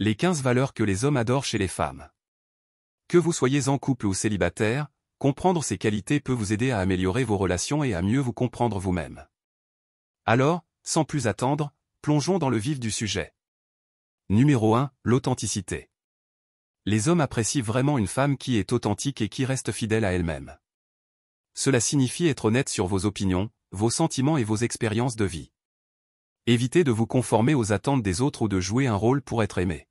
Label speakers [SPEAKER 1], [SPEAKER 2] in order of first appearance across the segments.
[SPEAKER 1] Les 15 valeurs que les hommes adorent chez les femmes. Que vous soyez en couple ou célibataire, comprendre ces qualités peut vous aider à améliorer vos relations et à mieux vous comprendre vous-même. Alors, sans plus attendre, plongeons dans le vif du sujet. Numéro 1, l'authenticité. Les hommes apprécient vraiment une femme qui est authentique et qui reste fidèle à elle-même. Cela signifie être honnête sur vos opinions, vos sentiments et vos expériences de vie. Évitez de vous conformer aux attentes des autres ou de jouer un rôle pour être aimé.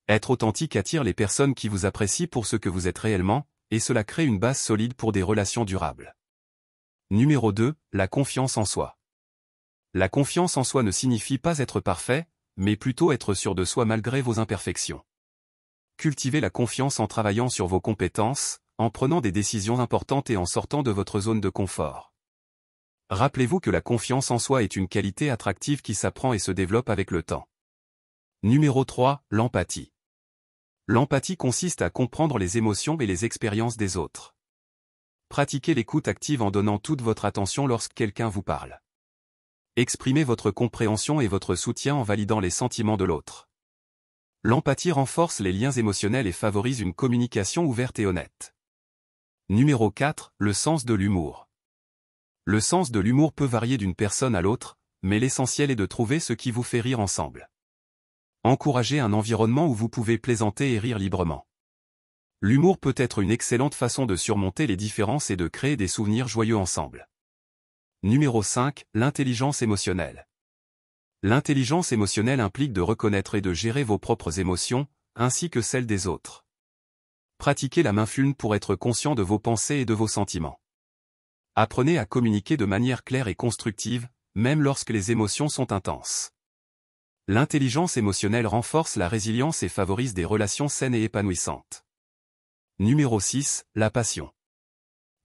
[SPEAKER 1] Être authentique attire les personnes qui vous apprécient pour ce que vous êtes réellement, et cela crée une base solide pour des relations durables. Numéro 2, la confiance en soi. La confiance en soi ne signifie pas être parfait, mais plutôt être sûr de soi malgré vos imperfections. Cultivez la confiance en travaillant sur vos compétences, en prenant des décisions importantes et en sortant de votre zone de confort. Rappelez-vous que la confiance en soi est une qualité attractive qui s'apprend et se développe avec le temps. Numéro 3, l'empathie. L'empathie consiste à comprendre les émotions et les expériences des autres. Pratiquez l'écoute active en donnant toute votre attention lorsque quelqu'un vous parle. Exprimez votre compréhension et votre soutien en validant les sentiments de l'autre. L'empathie renforce les liens émotionnels et favorise une communication ouverte et honnête. Numéro 4, le sens de l'humour. Le sens de l'humour peut varier d'une personne à l'autre, mais l'essentiel est de trouver ce qui vous fait rire ensemble. Encouragez un environnement où vous pouvez plaisanter et rire librement. L'humour peut être une excellente façon de surmonter les différences et de créer des souvenirs joyeux ensemble. Numéro 5, l'intelligence émotionnelle. L'intelligence émotionnelle implique de reconnaître et de gérer vos propres émotions, ainsi que celles des autres. Pratiquez la mindfulness pour être conscient de vos pensées et de vos sentiments. Apprenez à communiquer de manière claire et constructive, même lorsque les émotions sont intenses. L'intelligence émotionnelle renforce la résilience et favorise des relations saines et épanouissantes. Numéro 6, la passion.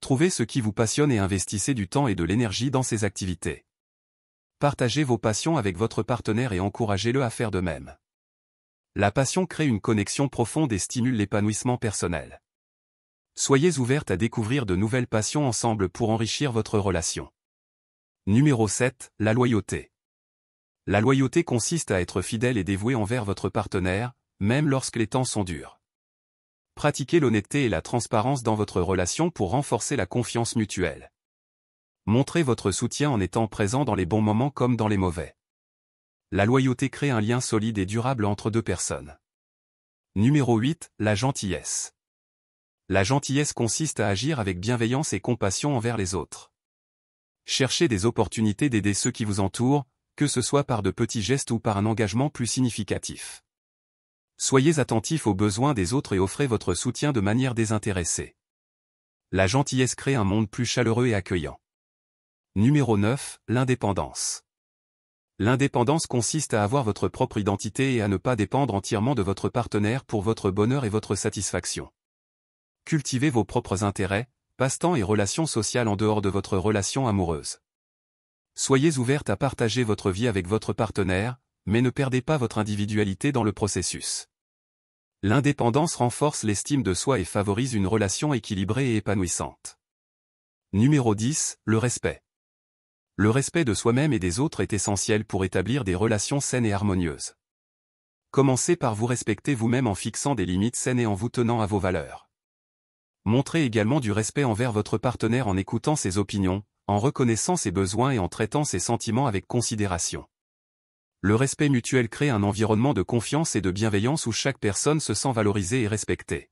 [SPEAKER 1] Trouvez ce qui vous passionne et investissez du temps et de l'énergie dans ces activités. Partagez vos passions avec votre partenaire et encouragez-le à faire de même. La passion crée une connexion profonde et stimule l'épanouissement personnel. Soyez ouverte à découvrir de nouvelles passions ensemble pour enrichir votre relation. Numéro 7, la loyauté. La loyauté consiste à être fidèle et dévoué envers votre partenaire, même lorsque les temps sont durs. Pratiquez l'honnêteté et la transparence dans votre relation pour renforcer la confiance mutuelle. Montrez votre soutien en étant présent dans les bons moments comme dans les mauvais. La loyauté crée un lien solide et durable entre deux personnes. Numéro 8, la gentillesse. La gentillesse consiste à agir avec bienveillance et compassion envers les autres. Cherchez des opportunités d'aider ceux qui vous entourent, que ce soit par de petits gestes ou par un engagement plus significatif. Soyez attentifs aux besoins des autres et offrez votre soutien de manière désintéressée. La gentillesse crée un monde plus chaleureux et accueillant. Numéro 9, l'indépendance. L'indépendance consiste à avoir votre propre identité et à ne pas dépendre entièrement de votre partenaire pour votre bonheur et votre satisfaction. Cultivez vos propres intérêts, passe-temps et relations sociales en dehors de votre relation amoureuse. Soyez ouverte à partager votre vie avec votre partenaire, mais ne perdez pas votre individualité dans le processus. L'indépendance renforce l'estime de soi et favorise une relation équilibrée et épanouissante. Numéro 10, le respect. Le respect de soi-même et des autres est essentiel pour établir des relations saines et harmonieuses. Commencez par vous respecter vous-même en fixant des limites saines et en vous tenant à vos valeurs. Montrez également du respect envers votre partenaire en écoutant ses opinions, en reconnaissant ses besoins et en traitant ses sentiments avec considération. Le respect mutuel crée un environnement de confiance et de bienveillance où chaque personne se sent valorisée et respectée.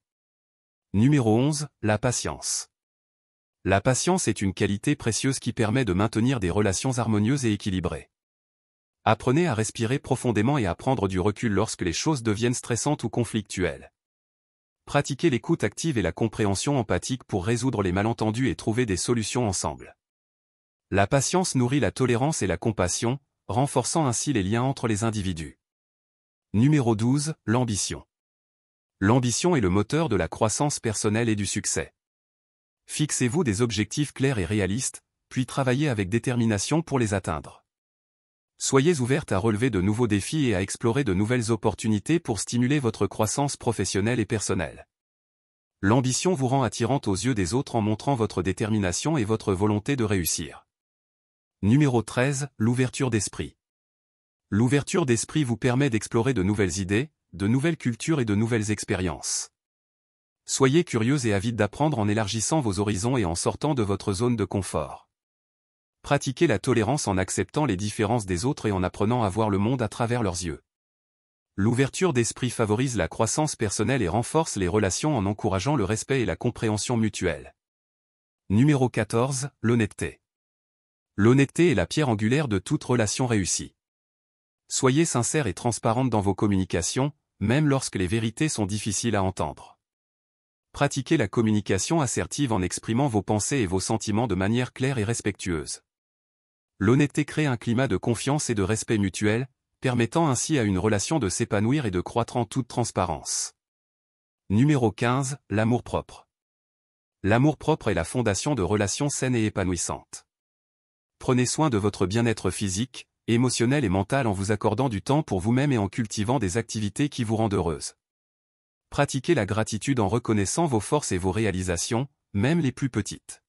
[SPEAKER 1] Numéro 11, la patience. La patience est une qualité précieuse qui permet de maintenir des relations harmonieuses et équilibrées. Apprenez à respirer profondément et à prendre du recul lorsque les choses deviennent stressantes ou conflictuelles. Pratiquez l'écoute active et la compréhension empathique pour résoudre les malentendus et trouver des solutions ensemble. La patience nourrit la tolérance et la compassion, renforçant ainsi les liens entre les individus. Numéro 12, l'ambition. L'ambition est le moteur de la croissance personnelle et du succès. Fixez-vous des objectifs clairs et réalistes, puis travaillez avec détermination pour les atteindre. Soyez ouverte à relever de nouveaux défis et à explorer de nouvelles opportunités pour stimuler votre croissance professionnelle et personnelle. L'ambition vous rend attirante aux yeux des autres en montrant votre détermination et votre volonté de réussir. Numéro 13, l'ouverture d'esprit. L'ouverture d'esprit vous permet d'explorer de nouvelles idées, de nouvelles cultures et de nouvelles expériences. Soyez curieux et avide d'apprendre en élargissant vos horizons et en sortant de votre zone de confort. Pratiquez la tolérance en acceptant les différences des autres et en apprenant à voir le monde à travers leurs yeux. L'ouverture d'esprit favorise la croissance personnelle et renforce les relations en encourageant le respect et la compréhension mutuelle. Numéro 14, l'honnêteté. L'honnêteté est la pierre angulaire de toute relation réussie. Soyez sincère et transparente dans vos communications, même lorsque les vérités sont difficiles à entendre. Pratiquez la communication assertive en exprimant vos pensées et vos sentiments de manière claire et respectueuse. L'honnêteté crée un climat de confiance et de respect mutuel, permettant ainsi à une relation de s'épanouir et de croître en toute transparence. Numéro 15, l'amour-propre. L'amour-propre est la fondation de relations saines et épanouissantes. Prenez soin de votre bien-être physique, émotionnel et mental en vous accordant du temps pour vous-même et en cultivant des activités qui vous rendent heureuse. Pratiquez la gratitude en reconnaissant vos forces et vos réalisations, même les plus petites.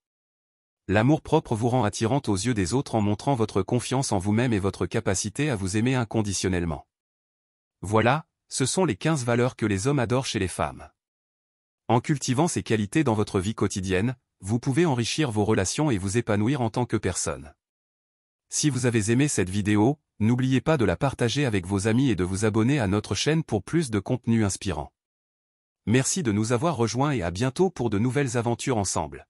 [SPEAKER 1] L'amour-propre vous rend attirante aux yeux des autres en montrant votre confiance en vous-même et votre capacité à vous aimer inconditionnellement. Voilà, ce sont les 15 valeurs que les hommes adorent chez les femmes. En cultivant ces qualités dans votre vie quotidienne, vous pouvez enrichir vos relations et vous épanouir en tant que personne. Si vous avez aimé cette vidéo, n'oubliez pas de la partager avec vos amis et de vous abonner à notre chaîne pour plus de contenu inspirant. Merci de nous avoir rejoints et à bientôt pour de nouvelles aventures ensemble.